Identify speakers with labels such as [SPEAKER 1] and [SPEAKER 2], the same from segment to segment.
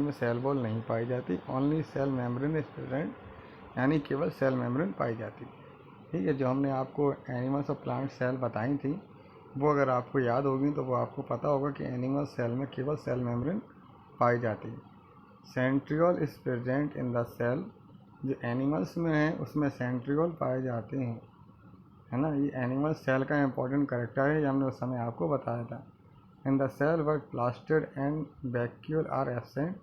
[SPEAKER 1] में cell wall नहीं पाई जाती, only cell membrane is present, यानी केवल सेल मेम्ब्रेन पाई जाती। ठीक है, जो हमने आपको एनिमल्स और प्लांट सेल बताई थी वो अगर आपको याद होगी तो वो आपको पता होगा कि एनिमल सेल में केवल सेल मेम्ब्रेन पाई जाती है। Centriole is present in the cell, जो एनिमल्स में है उसमें सेंट्रियोल पाए जाते हैं, है ना। ये एनिमल सेल का इम्पोर्टेंट करेक्टर है, ये हमने उस समय आपको बताया था। In the cell work plastid and vacuole are absent,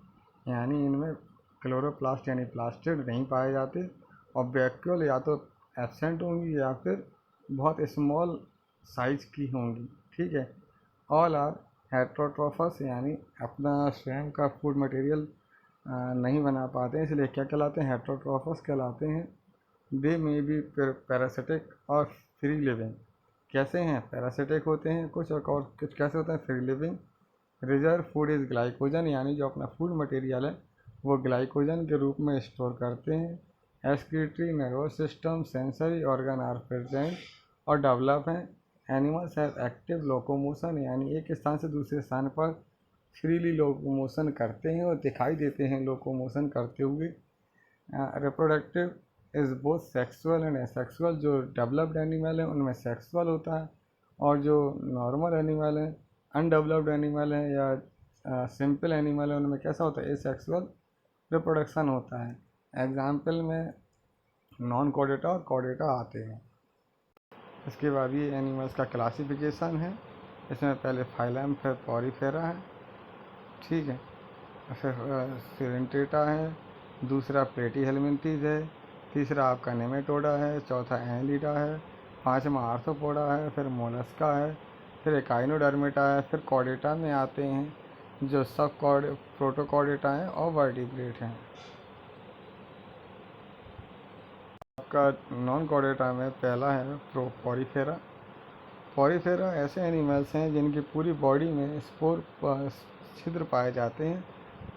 [SPEAKER 1] यानी इनमें क्लोरोप्लास्ट यानी प्लास्टिड नहीं पाए जाते, और वैक्यूल या तो एब्सेंट होंगी या फिर बहुत स्मॉल साइज की होंगी। ठीक है, ऑल आर हेट्रोट्रोफस, यानी अपना स्वयं का फूड मटेरियल नहीं बना पाते हैं, इसलिए क्या कहलाते हैं, हेट्रोट्रोफस कहलाते हैं। दे में बी पैरासिटिक और फ्री लिविंग, कैसे हैं, पैरासिटिक होते हैं कुछ और कुछ कैसे होते हैं, free living. Reserve food is glycogen, यानी जो अपना फूड मटेरियल है वो ग्लाइकोजन के रूप में स्टोर करते हैं। Excretory nervous system sensory organ are present और डेवलप हैं। एनिमल्स हैव एक्टिव लोकोमोशन, यानी एक स्थान से दूसरे स्थान पर फ्रीली लोकोमोशन करते हैं और दिखाई देते हैं लोकोमोशन करते हुए। Reproductive is both sexual and asexual, जो डेवलप्ड एनिमल है उनमें सेक्सुअल होता है, और जो नॉर्मल एनिमल है, अनडेवलप्ड एनिमल है या सिंपल एनिमल है उनमें कैसा होता है, एसेक्सुअल रिप्रोडक्शन होता है। एग्जाम्पल में नॉन कॉर्डेटा और कॉर्डेटा आते हैं। इसके बाद ये एनिमल्स का क्लासिफिकेशन है, इसमें पहले फाइलम फिर पॉरीफेरा है। ठीक है, फिर सिरेंटेटा है, दूसरा प्लेटीहेल्मिन्थीज है, तीसरा आपका नेमेटोडा है, चौथा एनलिडा है, पांचवा आर्थ्रोपोडा है, फिर मोलस्का है, फिर एकाइनोडर्मेटा है, फिर कॉर्डेटा में आते हैं जो सब प्रोटोकॉर्डेटा हैं और वर्टिब्रेट हैं। आपका नॉन कॉर्डेटा में पहला है पॉरीफेरा। पॉरीफेरा ऐसे एनिमल्स हैं जिनकी पूरी बॉडी में स्पोर छिद्र पाए जाते हैं,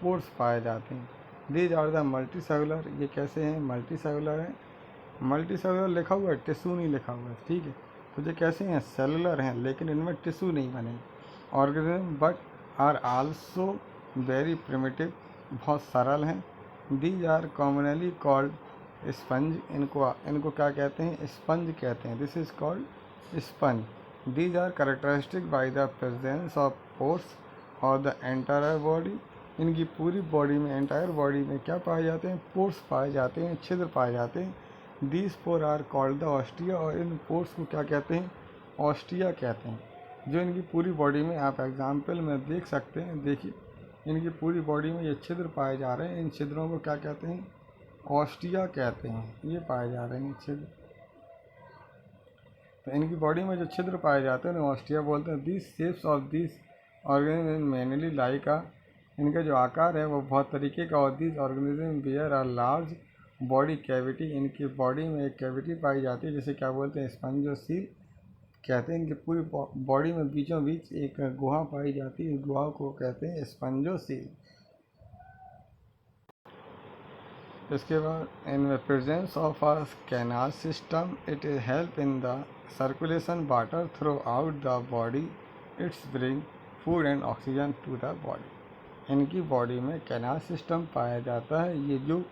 [SPEAKER 1] पोर्स पाए जाते हैं। These are the multicellular, ये कैसे हैं, मल्टी सेलुलर हैं। मल्टी सेलुलर लिखा हुआ है, टिश्यू नहीं लिखा हुआ है। ठीक है, तो ये कैसे हैं, सेलुलर हैं लेकिन इनमें टिश्यू नहीं बने। Organism but are also very primitive, बहुत सरल हैं। These are commonly called sponge, इनको क्या कहते हैं, स्पंज कहते हैं। This is called sponge. These are characteristic by the presence of pores और the entire body, इनकी पूरी बॉडी में, एंटायर बॉडी में क्या पाए जाते हैं, पोर्स पाए जाते हैं, छिद्र पाए जाते हैं। These pores are called the ostia, और इन पोर्स को क्या कहते हैं, ऑस्टिया कहते हैं। जो इनकी पूरी बॉडी में, आप एग्जाम्पल में देख सकते हैं, देखिए इनकी पूरी बॉडी में ये छिद्र पाए जा रहे हैं, इन छिद्रों को क्या कहते हैं, ऑस्टिया कहते हैं। ये पाए जा रहे हैं छिद्र, तो इनकी बॉडी में जो छिद्र पाए जाते हैं उन्हें ऑस्टिया बोलते हैं। This shapes of this organism mainly like इनका जो आकार है वो बहुत तरीके का, और this organism bear are large body cavity, इनकी बॉडी में एक कैविटी पाई जाती है जिसे क्या बोलते हैं, स्पंजोसील कहते हैं। इनकी पूरी बॉडी में बीचों बीच एक गुहा पाई जाती है, इस गुहा को कहते हैं स्पंजोसील। इसके बाद in presence of a canal system, it is help in the circulation water throughout the body, its bring food and oxygen to the body. इनकी बॉडी में कैनाल सिस्टम पाया जाता है, ये जो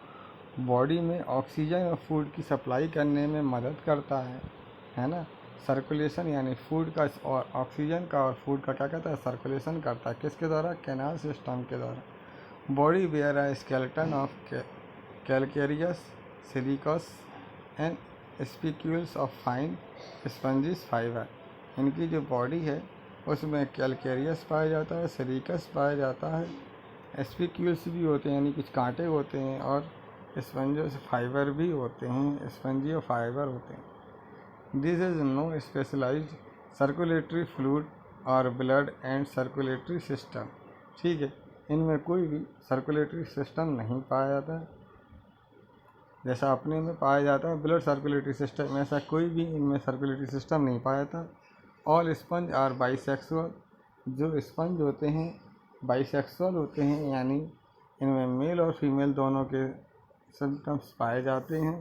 [SPEAKER 1] बॉडी में ऑक्सीजन और फूड की सप्लाई करने में मदद करता है ना। सर्कुलेशन यानी फूड का और ऑक्सीजन का और फूड का क्या कहता है, सर्कुलेशन करता है, किसके द्वारा, कैनाल सिस्टम के द्वारा। Body wear a skeleton of calcareous silicous and spicules of fine sponges fiber, इनकी जो बॉडी है उसमें कैलकेरियस पाया जाता है, सिलिकस पाया जाता है, स्पिक्यूल्स भी होते हैं यानी कुछ कांटे होते हैं, और स्पंजोस फाइबर भी होते हैं, स्पंजियो फाइबर होते हैं। This is no specialised circulatory fluid और ब्लड एंड सर्कुलेटरी सिस्टम। ठीक है, इनमें कोई भी सर्कुलेटरी सिस्टम नहीं पाया जाता है, जैसा अपने में पाया जाता है ब्लड सर्कुलेटरी सिस्टम, ऐसा कोई भी इनमें सर्कुलेटरी सिस्टम नहीं पाया था। ऑल स्पंज आर बाइसेक्सुअल, जो स्पंज होते हैं बाइसेक्सुअल होते हैं, यानी इनमें मेल और फीमेल दोनों के सिम्टम्स पाए जाते हैं।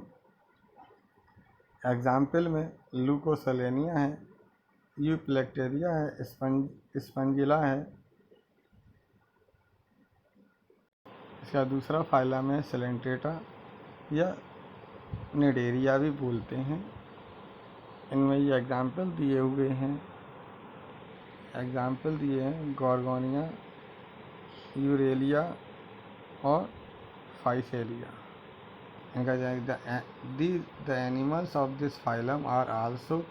[SPEAKER 1] एग्जाम्पल में लूकोसेलेनिया है, यूप्लेक्टेरिया है, स्पंजिला है, इसका दूसरा फाइलम है सिलेंट्रेटा या निडेरिया भी बोलते हैं। इनमें ये एग्जाम्पल दिए हुए हैं, गॉर्गोनिया, यूरेलिया और फाइसेलिया। इनका the animals of this phylum are also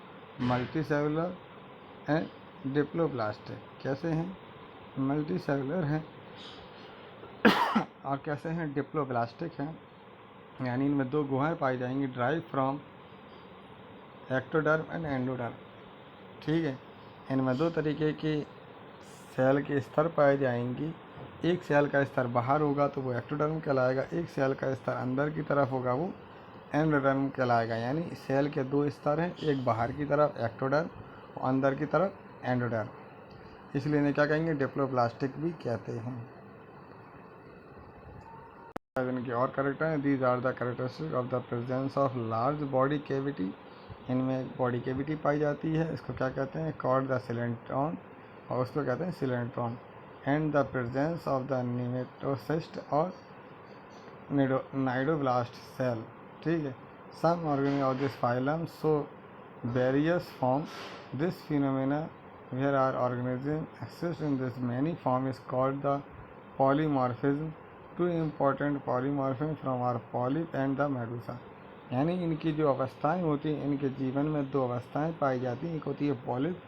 [SPEAKER 1] multicellular and diploblastic. कैसे हैं? मल्टीसेलुलर हैं और कैसे हैं? डिप्लोप्लास्टिक हैं, यानी इनमें दो गुहाएं पाई जाएंगी, drive from ectoderm and endoderm. ठीक है, इनमें दो तरीके के सेल के स्तर पाए जाएंगी। एक सेल का स्तर बाहर होगा तो वो एक्टोडर्म कहलाएगा, एक सेल का स्तर अंदर की तरफ होगा वो एंडोडर्म कहलाएगा। यानी सेल के दो स्तर हैं, एक बाहर की तरफ एक्टोडर्म और अंदर की तरफ एंडोडर्म, इसलिए इन्हें क्या कहेंगे? डिप्लोप्लास्टिक भी कहते हैं। इनके और कैरेक्टर हैं, these are the characteristic of the presence of large body cavity. इनमें बॉडी कैविटी पाई जाती है, इसको क्या कहते हैं? कॉल्ड द सिलेंट्रॉन, और उसको कहते हैं coelenteron. And the presence of the nematocyst और नाइडोब्लास्ट सेल। ठीक है, some organism of this phylum show various form. This phenomena where are organism exist in this many form is called the polymorphism. Two important polymorphism from are polyp and the medusa. यानी इनकी जो अवस्थाएं होती हैं, इनके जीवन में दो अवस्थाएं पाई जाती हैं। एक होती है पॉलिप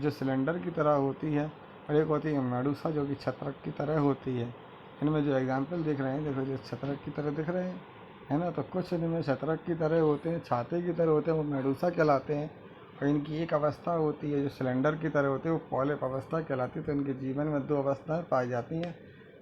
[SPEAKER 1] जो सिलेंडर की तरह होती है, और एक होती है मेडुसा जो कि छत्रक की तरह होती है। इनमें जो एग्जाम्पल दिख रहे हैं, देखो जो छत्रक की तरह दिख रहे हैं, है ना, तो कुछ इनमें छत्रक की तरह होते हैं, छाते की तरह होते हैं, वो मेडुसा कहलाते हैं। और इनकी एक अवस्था होती है जो सिलेंडर की तरह होती है, वो पॉलिप अवस्था कहलाती है। तो इनके जीवन में दो अवस्थाएं पाई जाती हैं,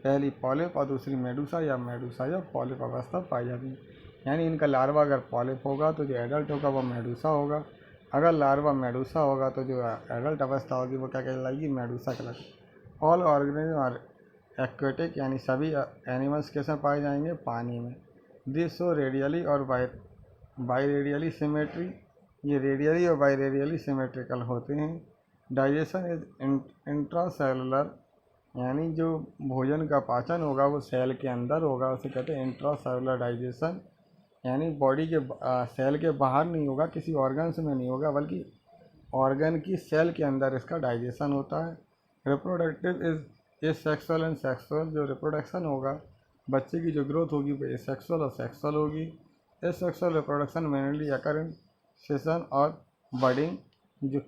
[SPEAKER 1] पहली पॉलिप और दूसरी मेडुसा या पॉलिप अवस्था पाई जाती है। यानी इनका लार्वा अगर पॉलिप होगा तो जो एडल्ट होगा वो मेडुसा होगा, अगर लार्वा मेडुसा होगा तो जो एडल्ट अवस्था होगी वो क्या कहलाएगी? मेडुसा कहलाएगी। ऑल ऑर्गेनिज्म आर एक्वेटिक, यानी सभी एनिमल्स कैसे पाए जाएंगे? पानी में। दिस शो रेडियली और बाईरेडियली सिमेट्री, ये रेडियली और बाईरेडियली सिमेट्रिकल होते हैं। डाइजेशन इज इंट्रासेलुलर, यानी जो भोजन का पाचन होगा वो सेल के अंदर होगा, उसे कहते हैं इंट्रासेलुलर डाइजेशन। यानी बॉडी के सेल के बाहर नहीं होगा, किसी ऑर्गन्स में नहीं होगा, बल्कि ऑर्गन की सेल के अंदर इसका डाइजेशन होता है। Reproductive is sexual and sexual, जो रिप्रोडक्शन होगा, बच्चे की जो ग्रोथ होगी वो एसेक्सुअल और सेक्सुअल होगी। एसेक्सुअल रिप्रोडक्शन मेनली अकर इन फिशन और बडिंग। जो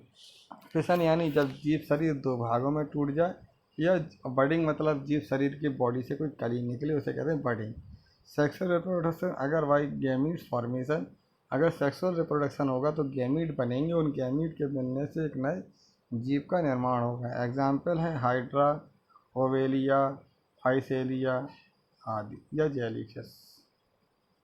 [SPEAKER 1] फिशन यानी जब जीव शरीर दो भागों में टूट जाए, या बडिंग मतलब जीव शरीर की बॉडी से कोई कली निकले, उसे कहते हैं बडिंग। सेक्सुअल रिप्रोडक्शन अगर बाई गैमीट फॉर्मेशन, अगर सेक्सुअल रिप्रोडक्शन होगा तो गैमीट बनेंगे, उन गैमीट के मिलने से एक नए जीव का निर्माण होगा। एग्जाम्पल है हाइड्रा, ओवेलिया, फाइसेलिया आदि, या जेलीफिश।